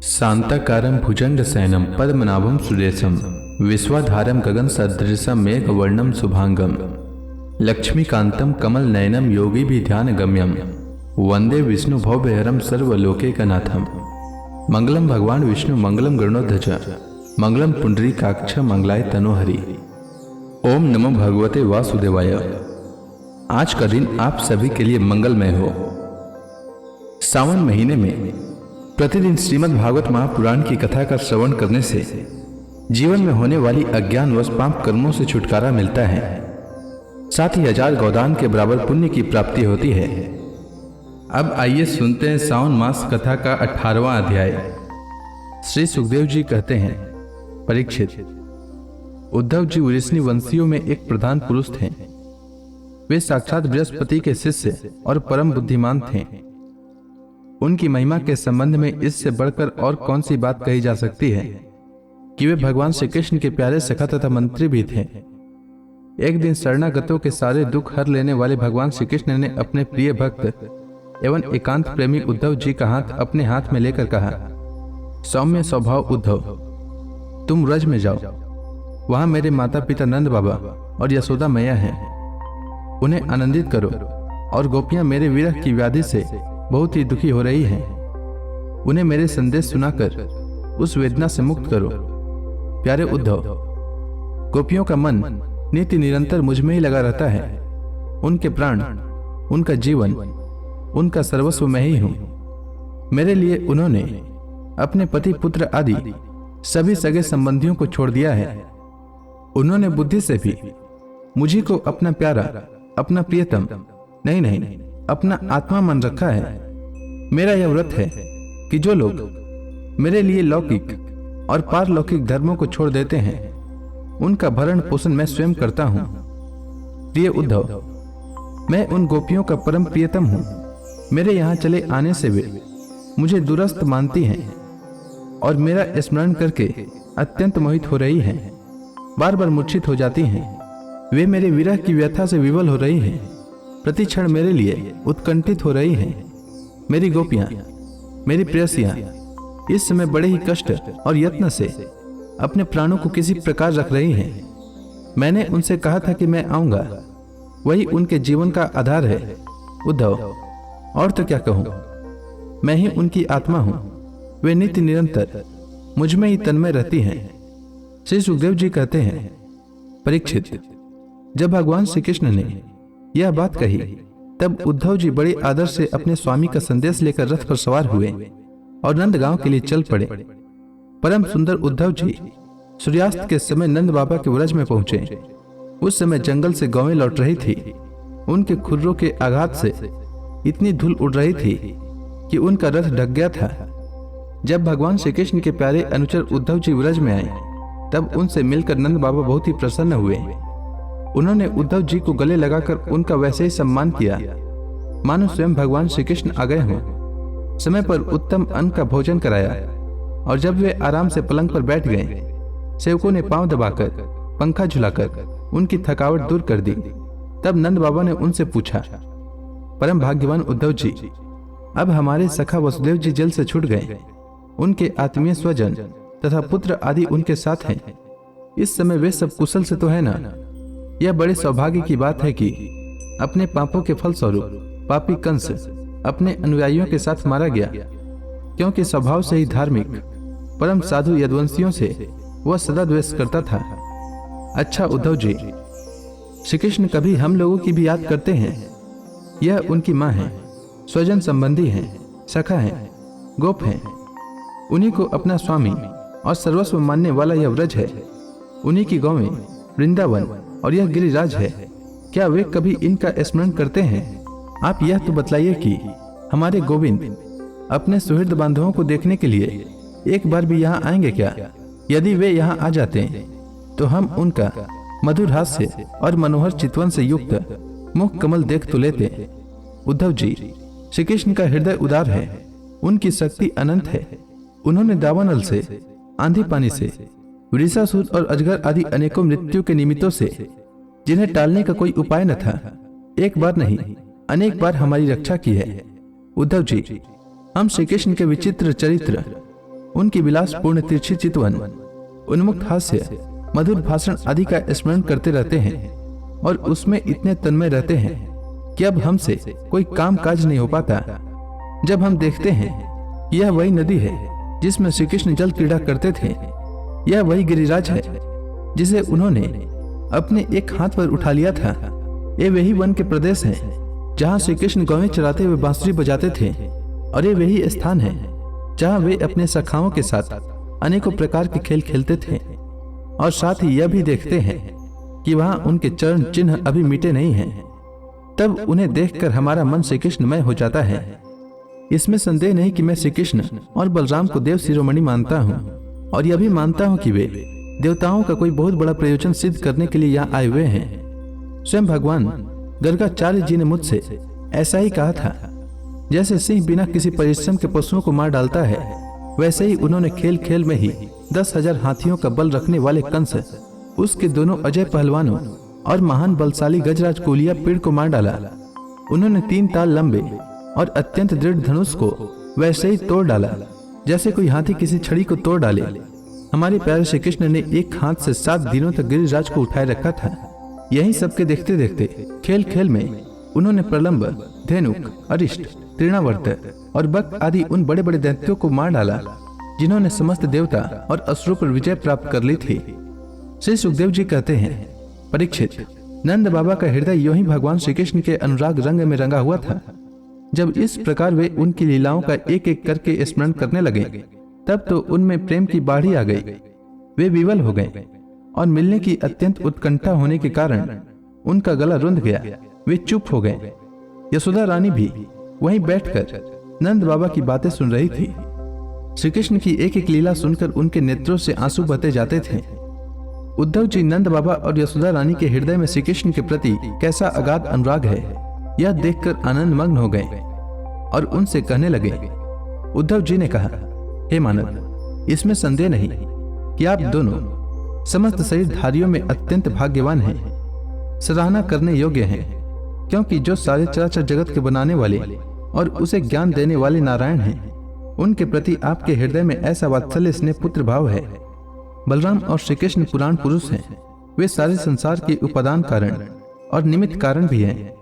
शांताकारं भुजंगशयनं पद्मनाभं सुरेशं विश्वाधारं गगनसदृशं मेघवर्णं शुभांगं लक्ष्मीकान्तं कमलनयनं योगिभिध्यानगम्यं वंदे विष्णुभवभयहरं सर्वलोकैकनाथं। मंगलम भगवान विष्णु मंगलम गरुड़ध्वज मंगलम पुंडरीकाक्ष मंगलाय तनोहरि। ओम नमो भगवते वासुदेवाय। आज का दिन आप सभी के लिए मंगलमय हो। सावन महीने में प्रतिदिन श्रीमद् भागवत महापुराण की कथा का श्रवण करने से जीवन में होने वाली अज्ञान व पाप कर्मों से छुटकारा मिलता है, साथ ही 1000 गोदान के बराबर पुण्य की प्राप्ति होती है। अब आइए सुनते हैं सावन मास कथा का 18वां अध्याय। श्री सुखदेव जी कहते हैं, परीक्षित, उद्धव जी वृष्णि वंशियों में एक प्रधान पुरुष थे। वे साक्षात बृहस्पति के शिष्य और परम बुद्धिमान थे। उनकी महिमा के संबंध में इससे बढ़कर और कौन सी बात कही जा सकती है कि वे भगवान श्री कृष्ण के प्यारे सखा तथा मंत्री भी थे। एक दिन शरणागतों के सारे दुख हर लेने वाले भगवान श्री कृष्ण ने अपने प्रिय भक्त एवं एकांत प्रेमी उद्धव जी का हाथ अपने हाथ में लेकर कहा, सौम्य स्वभाव उद्धव, तुम व्रज में जाओ। वहां मेरे माता पिता नंद बाबा और यशोदा मैया हैं। उन्हें आनंदित करो और गोपियां मेरे विरह की व्याधि से बहुत ही दुखी हो रही हैं। उन्हें मेरे संदेश सुनाकर उस वेदना से मुक्त करो। प्यारे उद्धव, गोपियों का मन नित्य निरंतर मुझ में ही लगा रहता है। उनके प्राण, उनका जीवन, उनका सर्वस्व मैं ही हूं। मेरे लिए उन्होंने अपने पति पुत्र आदि सभी सगे संबंधियों को छोड़ दिया है। उन्होंने बुद्धि से भी मुझी को अपना प्यारा, अपना प्रियतम नहीं अपना आत्मा मान रखा है। मेरा यह व्रत है कि जो लोग मेरे लिए लौकिक और पारलौकिक धर्मों को छोड़ देते हैं, उनका भरण पोषण मैं स्वयं करता हूं। प्रिय उद्धव, मैं उन गोपियों का परम प्रियतम हूं। मेरे यहां चले आने से वे मुझे दुरस्त मानती हैं और मेरा स्मरण करके अत्यंत मोहित हो रही हैं, बार बार मूर्छित हो जाती हैं। वे मेरे विरह की व्यथा से विवल हो रही हैं, प्रति क्षण मेरे लिए उत्कंठित हो रही हैं। मेरी गोपियां, मेरी प्रेयसियां इस समय बड़े ही कष्ट और यत्न से अपने प्राणों को किसी प्रकार रख रही हैं। मैंने उनसे कहा था कि मैं आऊंगा, वही उनके जीवन का आधार है। उद्धव, और तो क्या कहूं, मैं ही उनकी आत्मा हूं। वे नित्य निरंतर मुझ में ही तन्मय रहती हैं। श्री सुखदेव जी कहते हैं, परीक्षित, जब भगवान श्री कृष्ण ने यह बात कही तब उद्धव जी बड़े आदर से अपने स्वामी का संदेश लेकर रथ पर सवार हुए और नंदगांव के लिए चल पड़े। परम सुंदर उद्धव जी सूर्यास्त के समय नंद बाबा के व्रज में पहुंचे। उस समय जंगल से गौएं लौट रही थी। उनके खुर्रों के आघात से इतनी धूल उड़ रही थी कि उनका रथ ढक गया था। जब भगवान श्री कृष्ण के प्यारे अनुचर उद्धव जी व्रज में आए तब उनसे मिलकर नंद बाबा बहुत ही प्रसन्न हुए। उन्होंने उद्धव जी को गले लगाकर उनका वैसे ही सम्मान किया मानो स्वयं भगवान श्री कृष्ण आ गए हों। समय पर उत्तम अन्न का भोजन कराया और जब वे आराम से पलंग पर बैठ गए, सेवकों ने पांव दबाकर, पंखा झुलाकर उनकी थकावट दूर कर दी। तब नंद बाबा ने उनसे पूछा, परम भाग्यवान उद्धव जी, अब हमारे सखा वसुदेव जी जल से छूट गए। उनके आत्मीय स्वजन तथा पुत्र आदि उनके साथ हैं। इस समय वे सब कुशल से तो है ना? यह बड़े सौभाग्य की बात है कि अपने पापों के फलस्वरूप पापी कंस अपने अनुयायियों के साथ मारा गया, क्योंकि स्वभाव से ही धार्मिक परम साधु यदुवंशियों से वह सदा द्वेष करता था। अच्छा उद्धव जी, श्री कृष्ण कभी हम लोगों की भी याद करते हैं। यह उनकी माँ है, स्वजन संबंधी हैं, सखा हैं, गोप हैं। उन्हीं को अपना स्वामी और सर्वस्व मानने वाला यह व्रज है। उन्हीं की गौएं, वृंदावन और यह गिरिराज है। क्या वे कभी इनका स्मरण करते हैं? आप यह तो बतलाइए कि हमारे गोविंद अपने सुहृद बांधवों को देखने के लिए एक बार भी यहाँ आएंगे क्या? यदि वे यहाँ आ जाते तो हम उनका मधुर हास्य और मनोहर चितवन से युक्त मुख कमल देख तो लेते। उद्धव जी, श्री कृष्ण का हृदय उदार है, उनकी शक्ति अनंत है। उन्होंने दावानल से, आंधी पानी से, वृषासुर और अजगर आदि अनेकों मृत्यु के निमित्तों से, जिन्हें टालने का कोई उपाय न था, एक बार नहीं अनेक बार हमारी रक्षा की है। उद्धव जी, हम श्री कृष्ण के विचित्र चरित्र उनकी विलासपूर्ण तिरछी चितवन, उन्मुक्त हास्य, मधुर भाषण आदि का स्मरण करते रहते हैं और उसमें इतने तन्मय रहते हैं कि अब हमसे कोई काम काज नहीं हो पाता। जब हम देखते हैं कि यह वही नदी है जिसमें श्री कृष्ण जल क्रीड़ा करते थे, यह वही गिरिराज है जिसे उन्होंने अपने एक हाथ पर उठा लिया था, ये वही वन के प्रदेश हैं जहाँ श्री कृष्ण गौएं चराते हुए बांसुरी बजाते थे, और ये वही स्थान है जहाँ वे अपने सखाओं के साथ अनेकों प्रकार के खेल खेलते थे। और साथ ही यह भी देखते हैं कि वहाँ उनके चरण चिन्ह अभी मिटे नहीं हैं। तब उन्हें देखकर हमारा मन श्री कृष्णमय हो जाता है। इसमें संदेह नहीं कि मैं श्री कृष्ण और बलराम को देव शिरोमणि मानता हूँ, और यह भी मानता हूँ कि वे देवताओं का कोई बहुत बड़ा प्रयोजन सिद्ध करने के लिए यहाँ आए हुए हैं। स्वयं भगवान गर्गाचार्य जी ने मुझसे ऐसा ही कहा था। जैसे सिंह बिना किसी परिश्रम के पशुओं को मार डालता है, वैसे ही उन्होंने खेल खेल में ही 10,000 हाथियों का बल रखने वाले कंस, उसके दोनों अजय पहलवानों और महान बलशाली गजराज कोलिया पेड़ को मार डाला। उन्होंने 3 ताल लंबे और अत्यंत दृढ़ धनुष को वैसे ही तोड़ डाला जैसे कोई हाथी किसी छड़ी को तोड़ डाले। हमारे प्यारे श्री कृष्ण ने एक हाथ से 7 दिनों तक गिरिराज को उठाए रखा था। यही सबके देखते देखते खेल खेल में उन्होंने प्रलंब, धेनुक, अरिष्ट, तृणावर्त और बक आदि उन बड़े बड़े दैत्यों को मार डाला जिन्होंने समस्त देवता और असुरों पर विजय प्राप्त कर ली थी। श्री सुखदेव जी कहते हैं, परीक्षित, नंद बाबा का हृदय यूं ही भगवान श्री कृष्ण के अनुराग रंग में रंगा हुआ था। जब इस प्रकार वे उनकी लीलाओं का एक एक करके स्मरण करने लगे, तब तो उनमें प्रेम की बाढ़ी आ गई। वे विवल हो गए और मिलने की अत्यंत उत्कंठा होने के कारण उनका गला रुंध गया। वे चुप हो गए। यशोदा रानी भी वहीं बैठकर नंद बाबा की बातें सुन रही थी। श्री कृष्ण की एक एक लीला सुनकर उनके नेत्रों से आंसू बहते जाते थे। उद्धव जी नंद बाबा और यशोदा रानी के हृदय में श्री कृष्ण के प्रति कैसा अगाध अनुराग है, यह देखकर आनंद मग्न हो गए और उनसे कहने लगे। उद्धव जी ने कहा, हे मानव, इसमें संदेह नहीं कि आप दोनों समस्त शरीरधारियों में अत्यंत भाग्यवान हैं, सराहना करने योग्य हैं, क्योंकि जो सारे चराचर जगत के बनाने वाले और उसे ज्ञान देने वाले नारायण हैं, उनके प्रति आपके हृदय में ऐसा वात्सल्य स्नेह पुत्र भाव है। बलराम और श्री कृष्ण पुराण पुरुष हैं। वे सारे संसार के उपादान कारण और निमित्त कारण भी हैं।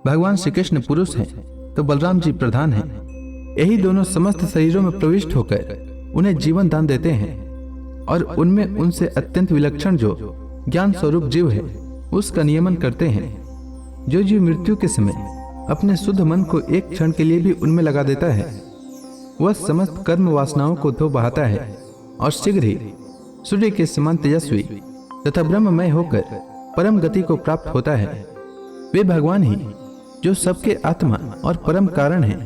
भगवान श्री कृष्ण पुरुष हैं तो बलराम जी प्रधान हैं। यही दोनों समस्त शरीरों में प्रविष्ट होकर उन्हें जीवन दान देते हैं और उनमें उनसे अत्यंत विलक्षण जो ज्ञान स्वरूप जीव है उसका नियमन करते हैं। जो जीव मृत्यु के समय अपने शुद्ध मन को एक क्षण के लिए भी उनमें लगा देता है, वह समस्त कर्म वासनाओं को धो बहाता है और शीघ्र ही सूर्य के समान तेजस्वी तथा ब्रह्ममय होकर परम गति को प्राप्त होता है। वे भगवान ही जो सबके आत्मा और परम कारण हैं,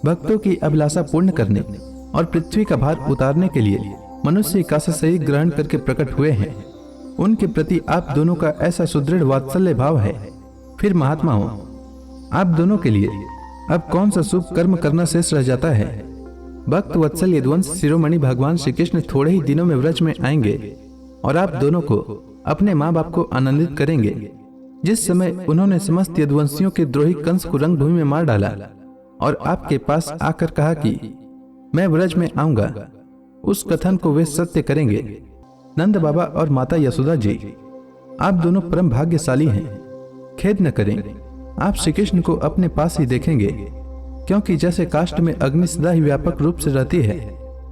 भक्तों की अभिलाषा पूर्ण करने और पृथ्वी का भार उतारने के लिए मनुष्य का शरीर ग्रहण करके प्रकट हुए हैं। उनके प्रति आप दोनों का ऐसा सुदृढ़ वात्सल्य भाव है। फिर महात्माओं, आप दोनों के लिए अब कौन सा शुभ कर्म करना शेष रह जाता है। भक्त वत्सल यदुवंश शिरोमणि भगवान श्री कृष्ण थोड़े ही दिनों में व्रज में आएंगे और आप दोनों को अपने माँ बाप को आनंदित करेंगे। जिस समय उन्होंने समस्त यदुवंशियों के द्रोही कंस को रंगभूमि में मार डाला और आपके पास आकर कहा कि मैं व्रज में आऊंगा, उस कथन को वे सत्य करेंगे। नंद बाबा और माता यशोदा जी, आप दोनों परम भाग्यशाली हैं। खेद न करें, आप श्री कृष्ण को अपने पास ही देखेंगे, क्योंकि जैसे काष्ठ में अग्नि सदा ही व्यापक रूप से रहती है,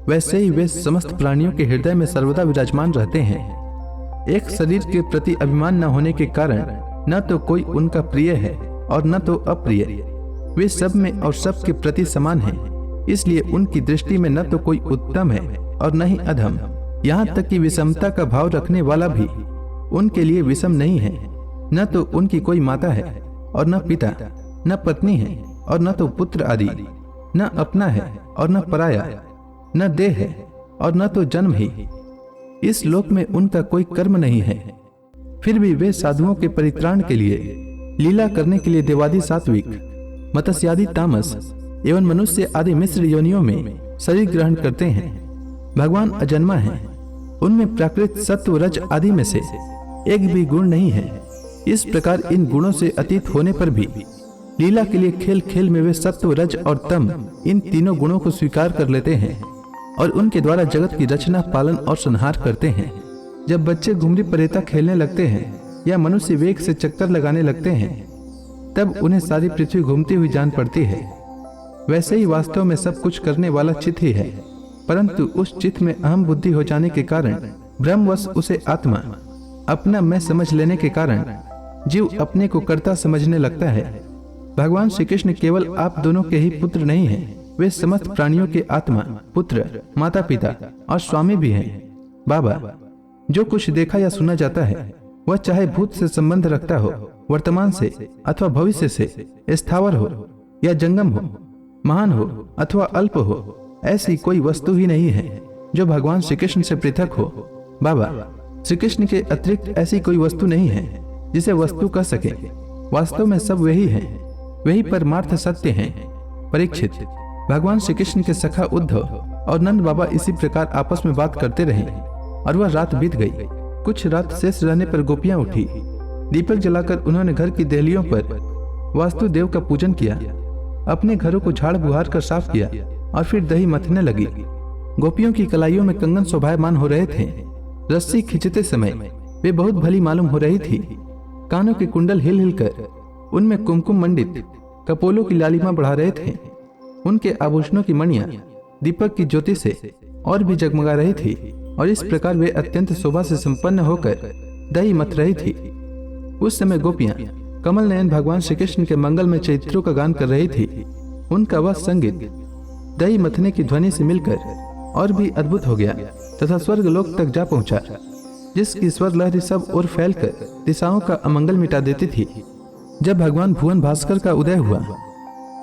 वैसे ही वे समस्त प्राणियों के हृदय में सर्वदा विराजमान रहते हैं। एक शरीर के प्रति अभिमान न होने के कारण न तो कोई उनका प्रिय है और न तो अप्रिय। वे सब में और सब के प्रति समान हैं, इसलिए उनकी दृष्टि में न तो कोई उत्तम है और न ही अधम। यहाँ तक कि विषमता का भाव रखने वाला भी उनके लिए विषम नहीं है। न तो उनकी कोई माता है और न पिता, न पत्नी है और न तो पुत्र आदि, न अपना है और न पराया, न देह है और न तो जन्म ही। इस लोक में उनका कोई कर्म नहीं है। फिर भी वे साधुओं के परित्राण के लिए लीला करने के लिए देवादि सात्विक, मत्स्यादि तामस एवं मनुष्य आदि मिश्र योनियों में शरीर ग्रहण करते हैं। भगवान अजन्मा है, उनमें प्राकृत सत्व रज आदि में से एक भी गुण नहीं है। इस प्रकार इन गुणों से अतीत होने पर भी लीला के लिए खेल खेल में वे सत्व रज और तम इन तीनों गुणों को स्वीकार कर लेते हैं और उनके द्वारा जगत की रचना, पालन और संहार करते हैं। जब बच्चे घुमरी परेता खेलने लगते हैं या मनुष्य वेग से चक्कर लगाने लगते हैं, तब उन्हें सारी पृथ्वी घूमती हुई जान पड़ती है। वैसे ही वास्तव में सब कुछ करने वाला चित्त ही है, परंतु उस चित्त में अहम बुद्धि हो जाने के कारण, भ्रमवश उसे आत्मा अपना मैं समझ लेने के कारण जीव अपने को कर्ता समझने लगता है। भगवान श्री कृष्ण केवल आप दोनों के ही पुत्र नहीं हैं, वे समस्त प्राणियों के आत्मा, पुत्र, माता पिता और स्वामी भी हैं। बाबा, जो कुछ देखा या सुना जाता है वह चाहे भूत से संबंध रखता हो, वर्तमान से अथवा भविष्य से, स्थावर हो या जंगम हो, महान हो अथवा अल्प हो, ऐसी कोई वस्तु ही नहीं है जो भगवान श्री कृष्ण से पृथक हो। बाबा, श्री कृष्ण के अतिरिक्त ऐसी कोई वस्तु नहीं है जिसे वस्तु कह सके। वास्तव में सब वही है, वही परमार्थ सत्य हैं। परीक्षित, भगवान श्री कृष्ण के सखा उद्धव और नंद बाबा इसी प्रकार आपस में बात करते रहे और वह रात बीत गई। कुछ रात शेष रहने पर गोपियां उठी। दीपक जलाकर उन्होंने घर की देहलियों पर वास्तुदेव का पूजन किया, अपने घरों को झाड़ बुहार कर साफ किया और फिर दही मथने लगी। गोपियों की कलाइयों में कंगन शोभायमान हो रहे थे। रस्सी खींचते समय वे बहुत भली मालूम हो रही थी। कानों के कुंडल हिल हिल कर उनमें कुमकुम मंडित कपोलों की लालिमा बढ़ा रहे थे। उनके आभूषणों की मणियां दीपक की ज्योति से और भी जगमगा रही थी और इस प्रकार वे अत्यंत शोभा से संपन्न होकर दही मथ रही थी। उस समय गोपियां कमल नयन भगवान श्री कृष्ण के मंगल में चरित्रों का गान कर रही थी। उनका वह संगीत दही मथने की ध्वनि से मिलकर और भी अद्भुत हो गया तथा स्वर्ग लोक तक जा पहुंचा, जिसकी स्वर लहरी सब ओर फैलकर दिशाओं का अमंगल मिटा देती थी। जब भगवान भुवन भास्कर का उदय हुआ,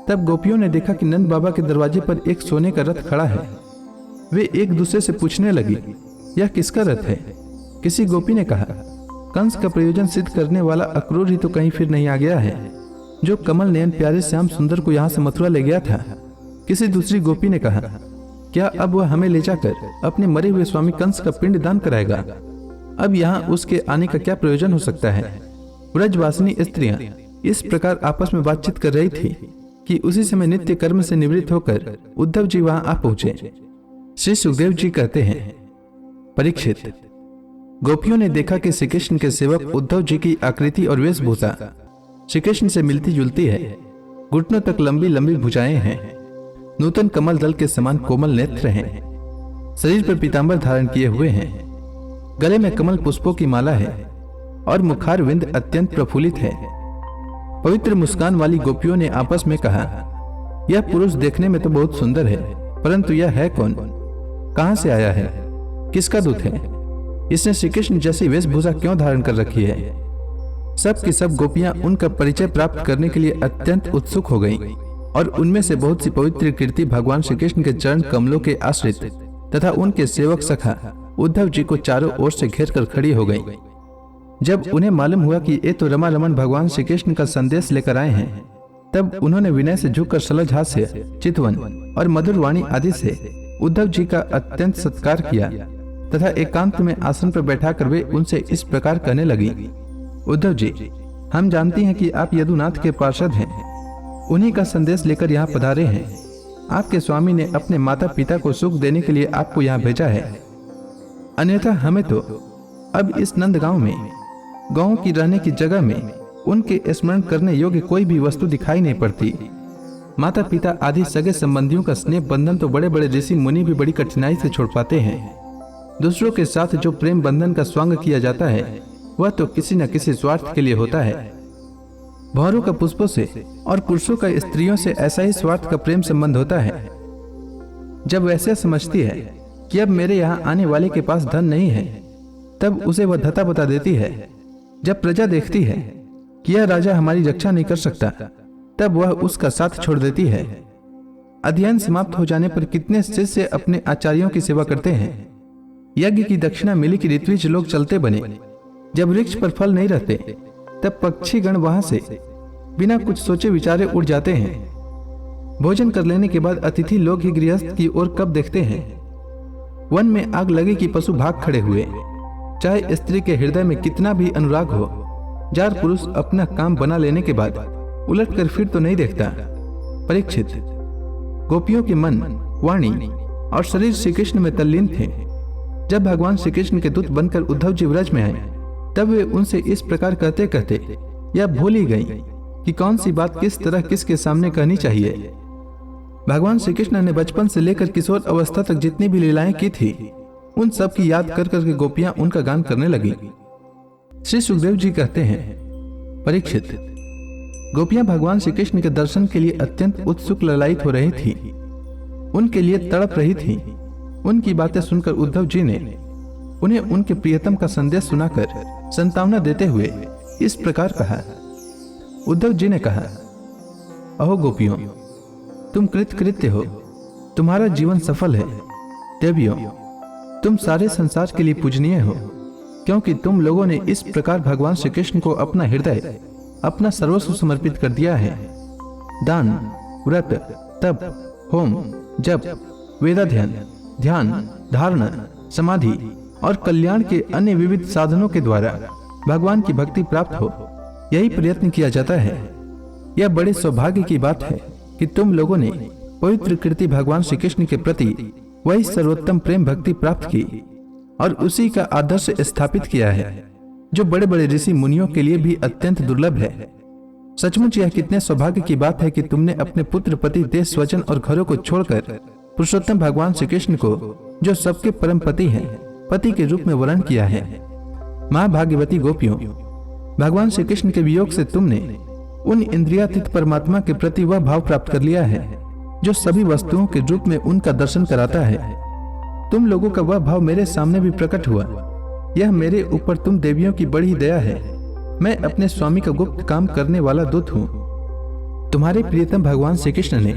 तब गोपियों ने देखा कि नंद बाबा के दरवाजे पर एक सोने का रथ खड़ा है। वे एक दूसरे से पूछने लगी, यह किसका रथ है? किसी गोपी ने कहा, कंस का प्रयोजन सिद्ध करने वाला अक्रूर ही तो कहीं फिर नहीं आ गया है, जो कमल नयन प्यारे श्याम सुंदर को यहाँ से मथुरा ले गया था। किसी दूसरी गोपी ने कहा, क्या अब वह हमें ले जाकर अपने मरे हुए स्वामी कंस का पिंड दान कराएगा? अब यहाँ उसके आने का क्या प्रयोजन हो सकता है? ब्रजवासिनी स्त्रियां इस प्रकार आपस में बातचीत कर रही थी कि उसी समय नित्य कर्म से निवृत्त होकर उद्धव जी वहां आ पहुंचे। श्री सुखदेव जी कहते हैं, परीक्षित, गोपियों ने देखा कि श्री कृष्ण के सेवक उद्धव जी की आकृति और वेशभूषा श्री कृष्ण से मिलती जुलती है। घुटनों तक लंबी लंबी भुजाएं हैं, नूतन कमल दल के समान कोमल नेत्र हैं, शरीर पर पीतांबर धारण किए हुए हैं, गले में कमल पुष्पों की माला है और मुखार विंद अत्यंत प्रफुल्लित है। पवित्र मुस्कान वाली गोपियों ने आपस में कहा, यह पुरुष देखने में तो बहुत सुंदर है, परंतु यह है कौन? कहां से आया है? किसका दूत है? इसने श्री कृष्ण जैसी वेशभूषा क्यों धारण कर रखी है? सब की सब गोपियां उनका परिचय प्राप्त करने के लिए अत्यंत उत्सुक हो गईं और उनमें से बहुत सी पवित्र कीर्ति भगवान श्री कृष्ण के चरण कमलों के आश्रित तथा उनके सेवक सखा उद्धव जी को चारों ओर से घेर कर खड़ी हो गईं। जब उन्हें मालूम हुआ कि ये तो रमा रमन भगवान श्री कृष्ण का संदेश लेकर आए हैं, तब उन्होंने विनय से झुककर सलज हाथ से चितवन और मधुर वाणी आदि से उद्धव जी का अत्यंत सत्कार किया तथा एकांत में आसन पर बैठाकर वे उनसे इस प्रकार कहने लगी, उद्धव जी, हम जानती हैं कि आप यदुनाथ के पार्षद हैं, उन्हीं का संदेश लेकर यहाँ पधारे हैं। आपके स्वामी ने अपने माता पिता को सुख देने के लिए आपको यहाँ भेजा है, अन्यथा हमें तो अब इस नंद गांव में, गांव की रहने की जगह में उनके स्मरण करने योग्य कोई भी वस्तु दिखाई नहीं पड़ती। माता पिता आदि सगे संबंधियों का स्नेह बंधन तो बड़े बड़े ऋषि मुनि भी बड़ी कठिनाई से छोड़ पाते हैं। दूसरों के साथ जो प्रेम बंधन का स्वांग किया जाता है, वह तो किसी न किसी स्वार्थ के लिए होता है। भौरों का पुष्पों से और पुरुषों का स्त्रियों से ऐसा ही स्वार्थ का प्रेम संबंध होता है। जब वैसे समझती है कि अब मेरे यहाँ आने वाले के पास धन नहीं है, तब उसे वह धता बता देती है। जब प्रजा देखती है कि यह राजा हमारी रक्षा नहीं कर सकता, तब वह उसका साथ छोड़ देती है। अध्ययन समाप्त हो जाने पर कितने शिष्य अपने आचार्यों की सेवा करते हैं। यज्ञ की दक्षिणा मिली कि ऋत्विज लोग चलते बने। जब वृक्ष पर फल नहीं रहते, तब पक्षी गण वहां से बिना कुछ सोचे विचारे उड़ जाते हैं। भोजन कर लेने के बाद अतिथि लोग ही गृहस्थ की ओर कब देखते हैं। वन में आग लगे कि पशु भाग खड़े हुए। चाहे स्त्री के हृदय में कितना भी अनुराग हो, जार पुरुष अपना काम बना लेने के बाद उलट कर फिर तो नहीं देखता। परीक्षित, गोपियों के मन, वाणी और शरीर श्री कृष्ण में तल्लीन थे। जब भगवान श्री कृष्ण के दूत बनकर उद्धव जी व्रज में आए तब वे उनसे इस प्रकार कहते कहते यह भूल ही गई कि कौन सी बात किस तरह किसके सामने कहनी चाहिए। भगवान श्री कृष्ण ने बचपन से लेकर किशोर अवस्था तक जितनी भी लीलाएं की थी उन सब की याद कर करके गोपियां उनका गान करने लगी। श्री सुखदेव जी कहते हैं, परीक्षित, गोपियां भगवान श्री कृष्ण के दर्शन के लिए अत्यंत उत्सुक ललायित हो रही थी, उनके लिए तड़प रही थी। उनकी बातें सुनकर उद्धव जी ने उन्हें उनके प्रियतम का संदेश सुनाकर संतावना देते हुए इस प्रकार कहा। उद्धव जी ने कहा, अहो गोपियों, तुम कृतकृत्य हो, तुम्हारा जीवन सफल है। देवियों, तुम सारे संसार के लिए पूजनीय हो, क्योंकि तुम लोगों ने इस प्रकार भगवान श्री कृष्ण को अपना हृदय, अपना सर्वस्व समर्पित कर दिया है। दान, व्रत, तप, होम, जप, वेदाध्ययन, ध्यान, धारणा, समाधि और कल्याण के अन्य विविध साधनों के द्वारा भगवान की भक्ति प्राप्त हो, यही प्रयत्न किया जाता है। यह बड़े सौभाग्य की बात है कि तुम लोगों ने पवित्र कृति भगवान श्री कृष्ण के प्रति वही सर्वोत्तम प्रेम भक्ति प्राप्त की और उसी का आदर्श स्थापित किया है, जो बड़े बड़े ऋषि मुनियों के लिए भी अत्यंत दुर्लभ है। सचमुच यह कितने सौभाग्य की बात है कि तुमने अपने पुत्र, पति, देश, स्वजन और घरों को छोड़कर पुरुषोत्तम भगवान श्री कृष्ण को, जो सबके परम पति हैं, पति के रूप में वर्ण किया है। मां भाग्यवती गोपियों, भगवान श्री कृष्ण के वियोग से तुमने उन इंद्रियातीत परमात्मा के प्रति वह भाव प्राप्त कर लिया है जो सभी वस्तुओं के रूप में उनका दर्शन कराता है। तुम लोगों का वह भाव मेरे सामने भी प्रकट हुआ। यह मेरे ऊपर तुम देवियों की बड़ी दया है। मैं अपने स्वामी का गुप्त काम करने वाला दूत हूँ। तुम्हारे प्रियतम भगवान श्री कृष्ण ने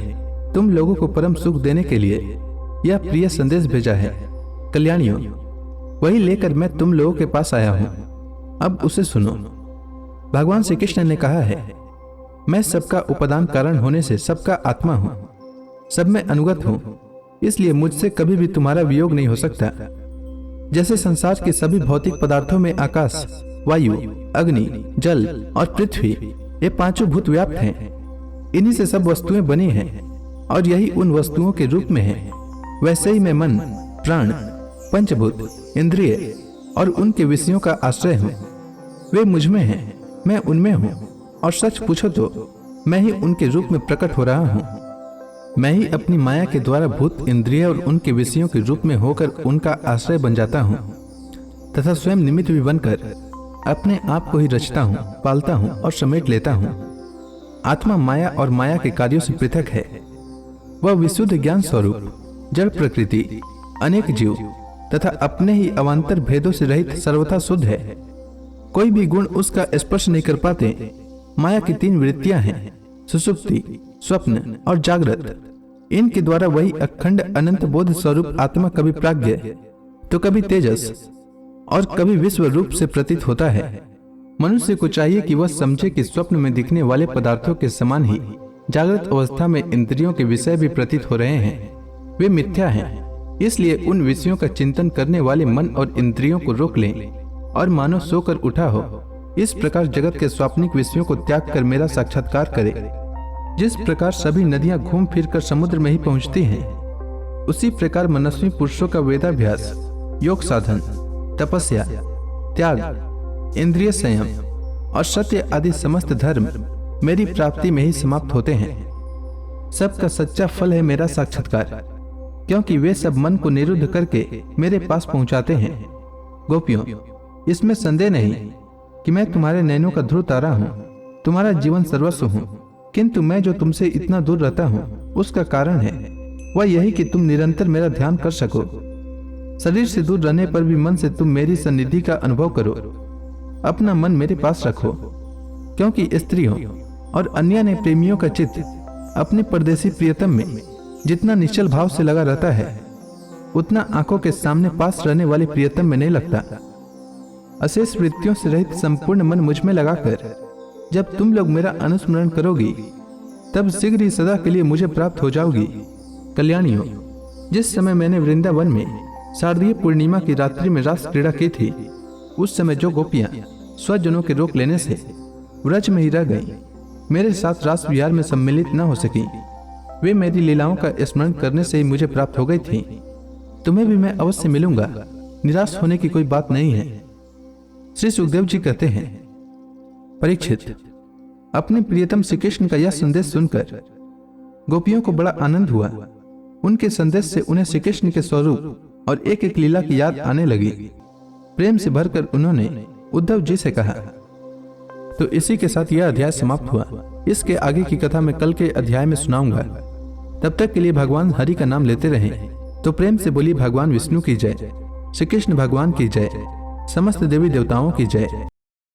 तुम लोगों को परम सुख देने के लिए यह प्रिय संदेश भेजा है। कल्याणियों, वही लेकर मैं तुम लोगों के पास आया हूँ। अब उसे सुनो। भगवान श्री कृष्ण ने कहा है, मैं सबका उपादान कारण होने से सबका आत्मा हूँ, सब में अनुगत हूँ, इसलिए मुझसे कभी भी तुम्हारा वियोग नहीं हो सकता। जैसे संसार के सभी भौतिक पदार्थों में आकाश, वायु, अग्नि, जल और पृथ्वी, ये पांचों भूत व्याप्त हैं। इन्हीं से सब वस्तुएं बनी हैं और यही उन वस्तुओं के रूप में है। वैसे ही मैं मन, प्राण, पंचभूत, इंद्रिय और उनके विषयों का आश्रय हूँ। वे मुझ में हैं, मैं उनमें हूँ, और सच पूछो तो मैं ही उनके रूप में प्रकट हो रहा हूँ। मैं ही अपनी माया के द्वारा भूत, इंद्रिय और उनके विषयों के रूप में होकर उनका आश्रय बन जाता हूँ तथा स्वयं निमित्त भी बनकर अपने आप को ही रचता हूँ, पालता हूँ और समेट लेता हूँ। आत्मा माया और माया के कार्यों से पृथक है। वह विशुद्ध ज्ञान स्वरूप, जड़ प्रकृति, अनेक जीव तथा अपने ही अवान्तर भेदों से रहित सर्वथा शुद्ध है। कोई भी गुण उसका स्पर्श नहीं कर पाते। माया की तीन वृत्तियां हैं, सुषुप्ति, स्वप्न और जागृत। इनके द्वारा वही अखंड अनंत बोध स्वरूप आत्मा कभी प्राज्ञ तो कभी तेजस और कभी विश्व रूप से प्रतीत होता है। मनुष्य को चाहिए कि वह समझे कि स्वप्न में दिखने वाले पदार्थों के समान ही जागृत अवस्था में इंद्रियों के विषय भी प्रतीत हो रहे हैं। वे मिथ्या हैं, इसलिए उन विषयों का चिंतन करने वाले मन और इंद्रियों को रोक लें और मानो सोकर उठा हो। इस प्रकार जगत के स्वाप्निक विषयों को त्याग कर मेरा साक्षात्कार करे। जिस प्रकार सभी नदियां घूम फिर कर समुद्र में ही पहुंचती हैं, उसी प्रकार मनस्वी पुरुषों का वेदाभ्यास, योग साधन, तपस्या, त्याग, इंद्रिय संयम और सत्य आदि समस्त धर्म मेरी प्राप्ति में ही समाप्त होते हैं। सबका सच्चा फल है मेरा साक्षात्कार, क्योंकि वे सब मन को निरुद्ध करके मेरे पास पहुंचाते हैं। गोपियों, इसमें संदेह नहीं कि मैं तुम्हारे नैनों का ध्रुव तारा हूँ, तुम्हारा जीवन सर्वस्व हूँ। किंतु मैं जो तुमसे इतना दूर रहता हूँ उसका कारण है वह यही कि तुम निरंतर मेरा ध्यान कर सको। शरीर से दूर रहने पर भी मन से तुम मेरी सन्निधि का अनुभव करो। अपना मन मेरे पास रखो, क्योंकि स्त्रियों और अन्य ने प्रेमियों का चित्त अपने परदेसी प्रियतम में जितना निश्चल भाव से लगा रहता है, उतना आंखों के सामने पास रहने वाले प्रियतम में नहीं लगता। अशेष वृत्तियों से रहित संपूर्ण मन मुझ में लगाकर जब तुम लोग मेरा अनुस्मरण करोगी, तब शीघ्र ही सदा के लिए मुझे प्राप्त हो जाओगी। कल्याणियों, जिस समय मैंने वृंदावन में शारदीय पूर्णिमा की रात्रि में रास क्रीड़ा की थी, उस समय जो गोपियां स्वजनों के रोक लेने से व्रज में ही रह गईं, मेरे साथ रास विहार में सम्मिलित न हो सकी, वे मेरी लीलाओं का स्मरण करने से ही मुझे प्राप्त हो गई थी। तुम्हें भी मैं अवश्य मिलूंगा, निराश होने की कोई बात नहीं है। श्री सुखदेव जी कहते हैं, परीक्षित, अपने प्रियतम श्री कृष्ण का यह संदेश सुनकर गोपियों को बड़ा आनंद हुआ। उनके संदेश से उन्हें श्री कृष्ण के स्वरूप और एक एक लीला की याद आने लगी। प्रेम से भरकर उन्होंने उद्धव जी से कहा। तो इसी के साथ यह अध्याय समाप्त हुआ। इसके आगे की कथा मैं कल के अध्याय में सुनाऊंगा। तब तक के लिए भगवान हरि का नाम लेते रहें। तो प्रेम से बोली भगवान विष्णु की जय, श्री कृष्ण भगवान की जय, समस्त देवी देवताओं की जय।